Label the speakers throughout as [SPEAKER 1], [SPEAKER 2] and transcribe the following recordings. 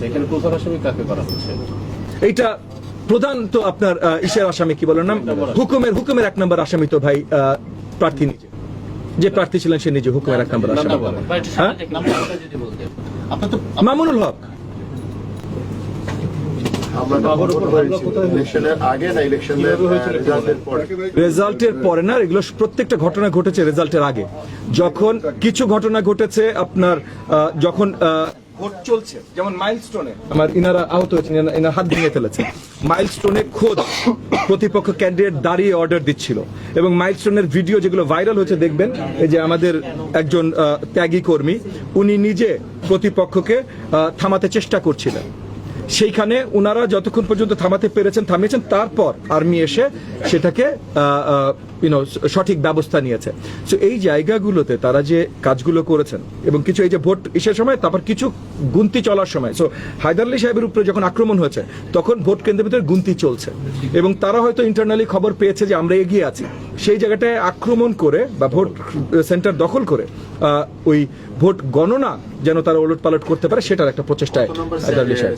[SPEAKER 1] আচ্ছা, এখানে প্রধান আসামি কাকে করা হচ্ছে?
[SPEAKER 2] এইটা প্রধান তো আপনার ইসের আসামি কি বলেন না, হুকুমের 1 নম্বর আসামি তো ভাই প্রার্থী নিজে, যে প্রার্থী ছিলেন সে নিজে হুকুমের 1 নম্বর আসামি। হ্যাঁ, মামুনুল হক। রেজাল্টের পরে না, এগুলো প্রত্যেকটা ঘটনা ঘটেছে রেজাল্টের আগে। যখন কিছু ঘটনা ঘটেছে আপনার যখন ভোট চলছে, যেমন মাইলস্টোনে আমার ইনারা আহত হয়েছেন, ইনার হাত ভেঙে ফেলেছে। মাইলস্টোনে খোদ প্রতিপক্ষ ক্যান্ডিডেট দাঁড়িয়ে অর্ডার দিচ্ছিল, এবং মাইলস্টোনের ভিডিও যেগুলো ভাইরাল হচ্ছে দেখবেন, এই যে আমাদের একজন ত্যাগী কর্মী উনি নিজে প্রতিপক্ষকে থামাতে চেষ্টা করছিলেন। সেইখানে ওনারা যতক্ষণ পর্যন্ত থামাতে পেরেছেন থামিয়েছেন, তারপর আর্মি এসে সেটাকে সঠিক ব্যবস্থা নিয়েছে। সো এই জায়গাগুলোতে তারা যে কাজগুলো করেছেন, এবং কিছু এই যে ভোট ইসের সময়, তারপর কিছু গুনতি চলার সময়, সো হায়দার আলী সাহেবের উপরে যখন আক্রমণ হয়েছে তখন ভোট কেন্দ্রের ভিতরে গুনতি চলছে, এবং তারা হয়তো ইন্টারনালি খবর পেয়েছে যে আমরা এগিয়ে আছি, সেই জায়গাটায় আক্রমণ করে বা ভোট সেন্টার দখল করে ওই ভোট গণনা যেন তারা ওলট পালট করতে পারে, সেটার একটা প্রচেষ্টায় হায়দার আলী সাহেব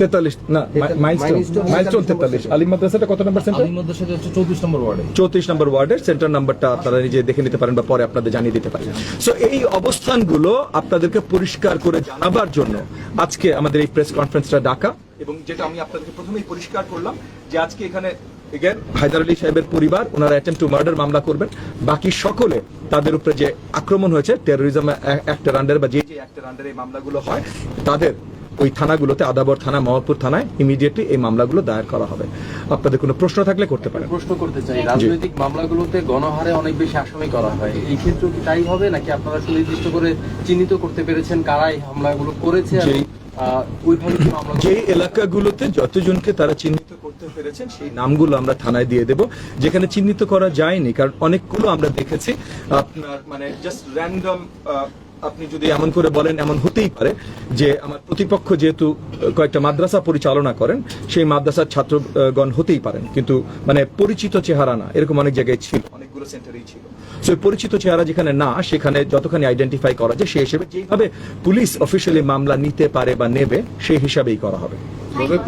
[SPEAKER 2] 43 না, মাইলস্টোন 43, আলিম মাদ্রাসাটা কত নম্বর সেন্টার?
[SPEAKER 1] আলিম মাদ্রাসাটা হচ্ছে 34 নম্বর ওয়ার্ডে।
[SPEAKER 2] 34 নম্বর ওয়ার্ডের সেন্টার নাম্বারটা আপনারা নিজে দেখে নিতে পারেন বা পরে আপনাদের জানিয়ে দিতে পারেন। সো এই অবস্থানগুলো আপনাদেরকে পরিষ্কার করে জানাবার জন্য আজকে আমাদের এই প্রেস কনফারেন্সটা ডাকা, এবং যেটা আমি আপনাদেরকে প্রথমেই পরিষ্কার করলাম যে আজকে এখানে হায়দার আলী সাহেবের পরিবার ওনারা অ্যাটেম্পট টু মার্ডার মামলা করবেন, বাকি সকলে তাদের উপরে যে আক্রমণ হয়েছে টেরোরিজম অ্যাক্টের আন্ডারে বা যে অ্যাক্টের আন্ডারে এই মামলাগুলো হয়, তাদের ওই থানাগুলোতে আদাবর থানা, মোহাম্মদপুর থানায় ইমিডিয়েটলি এই মামলাগুলো দায়ের করা হবে। আপনাদের কোনো প্রশ্ন থাকলে করতে পারেন।
[SPEAKER 1] প্রশ্ন করতে চাই, রাজনৈতিক মামলাগুলোতে গণহারে অনেক বেশি আসামি করা হয়, এই ক্ষেত্রে কি তাই হবে নাকি আপনারা সুনির্দিষ্ট করে চিহ্নিত করতে পেরেছেন কারা এই হামলাগুলো করেছে?
[SPEAKER 2] যে এলাকাগুলোতে যতজনকে তারা চিহ্নিত করতে পেরেছেন সেই নামগুলো আমরা থানায় দিয়ে দেব। যেখানে চিহ্নিত করা যায়নি, কারণ অনেকগুলো আমরা দেখেছি আপনার মানে জাস্ট র্যান্ডম, আপনি যদি এমন করে বলেন, এমন হতেই পারে যে আমার প্রতিপক্ষ যেহেতু কয়েকটা মাদ্রাসা পরিচালনা করেন, সেই মাদ্রাসার ছাত্রগণ হতেই পারেন, কিন্তু মানে পরিচিত চেহারা না, এরকম অনেক জায়গায় ছিল, অনেকগুলো সেন্টারেই ছিল। সো পরিচিত চেহারা যেখানে না, সেখানে যতখানি আইডেন্টিফাই করা যায় সেই হিসেবে যেভাবে পুলিশ অফিসিয়ালি মামলা নিতে পারে বা নেবে সেই হিসাবেই করা হবে।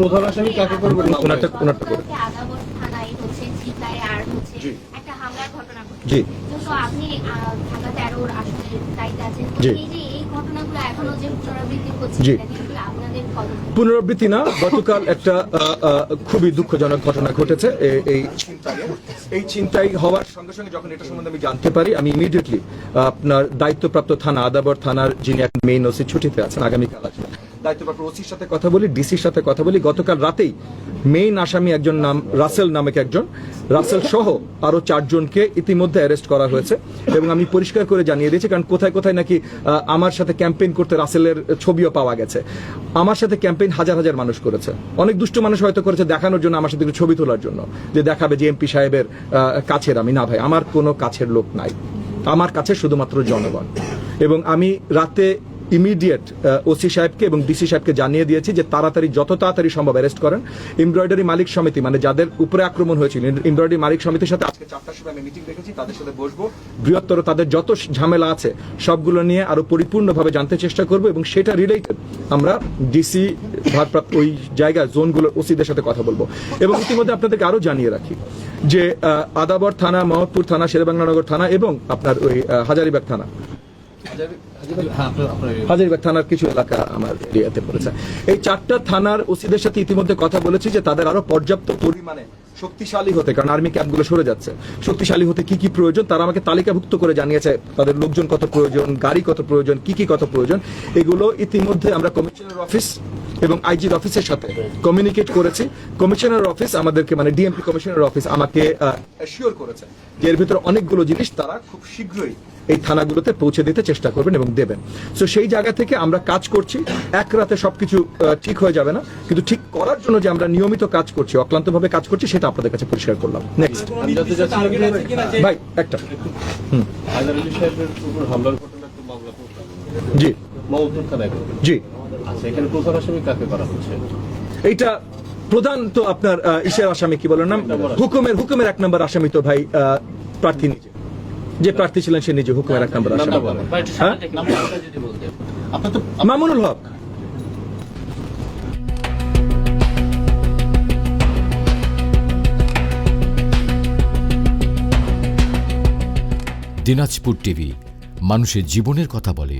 [SPEAKER 1] প্রধান আসামি কাকে করবে?
[SPEAKER 2] ওনারটা করে জি জি পুনরাবৃত্তি না, গতকাল একটা খুবই দুঃখজনক ঘটনা ঘটেছে। এই ছিনতাই হওয়ার সঙ্গে সঙ্গে যখন এটা সম্বন্ধে আমি জানতে পারি, আমি ইমিডিয়েটলি আপনার দায়িত্বপ্রাপ্ত থানা আদাবর থানার যিনি এক মেইন ওসি ছুটিতে আছেন, আগামীকাল আসবেন, দায়িত্বপ্রাপ্ত ওসির সাথে কথা বলি, ডিসির সাথে কথা বলি। গতকাল রাতেই মেইন আসামি একজন নাম রাসেল নামক একজন, রাসেল সহ আরো 4 জনকে ইতিমধ্যে অ্যারেস্ট করা হয়েছে, এবং আমি পরিষ্কার করে জানিয়ে দিয়েছি, কারণ কোথায় কোথায় নাকি আমার সাথে ক্যাম্পেইন করতে রাসেলের ছবিও পাওয়া গেছে। আমার সাথে ক্যাম্পেইন হাজার হাজার মানুষ করেছে, অনেক দুষ্ট মানুষ হয়তো করেছে দেখানোর জন্য, আমার সাথে একটু ছবি তোলার জন্য, যে দেখাবে যে এমপি সাহেবের কাছের আমি। না ভাই, আমার কোনো কাছের লোক নাই, আমার কাছে শুধুমাত্র জনগণ। এবং আমি রাতে ইমিডিয়েট ওসি সাহেবকে এবং ডিসি সাহেবকে জানিয়ে দিয়েছি যে তাড়াতাড়ি, যত তাড়াতাড়ি সম্ভব অ্যারেস্ট করেন। এমব্রয়ডারি মালিক সমিতি, মানে যাদের উপরে আক্রমণ হয়েছিল, এমব্রয়ডারি মালিক সমিতির সাথে আজকে 4টার সময় আমি মিটিং রেখেছি, তাদের সাথে বসবো, বৃহত্তর তাদের যত ঝামেলা আছে সবগুলো নিয়ে আরো পরিপূর্ণভাবে জানতে চেষ্টা করব, এবং সেটা রিলেটেড আমরা ডিসি ভারপ্রাপ্ত ওই জায়গায় জোনগুলোর ওসিদের সাথে কথা বলবো। এবং ইতিমধ্যে আপনাদেরকে আরো জানিয়ে রাখি যে আদাবর থানা, মোহাম্মদপুর থানা, শেরেবাংলানগর থানা এবং আপনার ওই হাজারীবাগ থানা, হাজারীবাগ থানার কিছু এলাকা আমার এরিয়াতে পড়েছে। এই 4টা থানার ওসিদের সাথে ইতিমধ্যে কথা বলেছি যে তাদের আরো পর্যাপ্ত পরিমাণে শক্তিশালী হতে, কারণ আর্মি ক্যাম্পগুলো সরে যাচ্ছে, শক্তিশালী হতে কি কি প্রয়োজন তারা আমাকে তালিকাভুক্ত করে জানিয়েছে। তাদের লোকজন কত প্রয়োজন, গাড়ি কত প্রয়োজন, কি কি কত প্রয়োজন, এগুলো ইতিমধ্যে আমরা কমিশনার অফিস এবং আইজির অফিসের সাথে কমিউনিকেট করেছি। কমিশনার অফিস আমাদেরকে, মানে ডিএমপি কমিশনার অফিস আমাকে অ্যাসিওর করেছে যে এর ভিতরে অনেকগুলো জিনিস তারা খুব শীঘ্রই এই থানাগুলোতে পৌঁছে দিতে চেষ্টা করবেন এবং দেবেন। সো সেই জায়গা থেকে আমরা কাজ করছি, এক রাতে সবকিছু ঠিক হয়ে যাবে না, কিন্তু ঠিক করার জন্য যে আমরা নিয়মিত কাজ করছি, অক্লান্তভাবে কাজ করছি, সেটা আপনাদের কাছে পরিষ্কার করলাম। নেক্সট ভাই একটা জি জি
[SPEAKER 1] এখানে প্রধান আসামি কাকে করা হচ্ছে?
[SPEAKER 2] এইটা প্রধান তো আপনার ইসের আসামি কি বলেন না, হুকুমের 1 নম্বর আসামি তো ভাই প্রার্থী নিজে, যে প্রার্থী ছিলেন সে নিজে হুকুমের 1 নম্বর আসামি।
[SPEAKER 3] আপনার তো
[SPEAKER 2] মামুনুল হক।
[SPEAKER 4] দিনাজপুর টিভি, মানুষের জীবনের কথা বলে।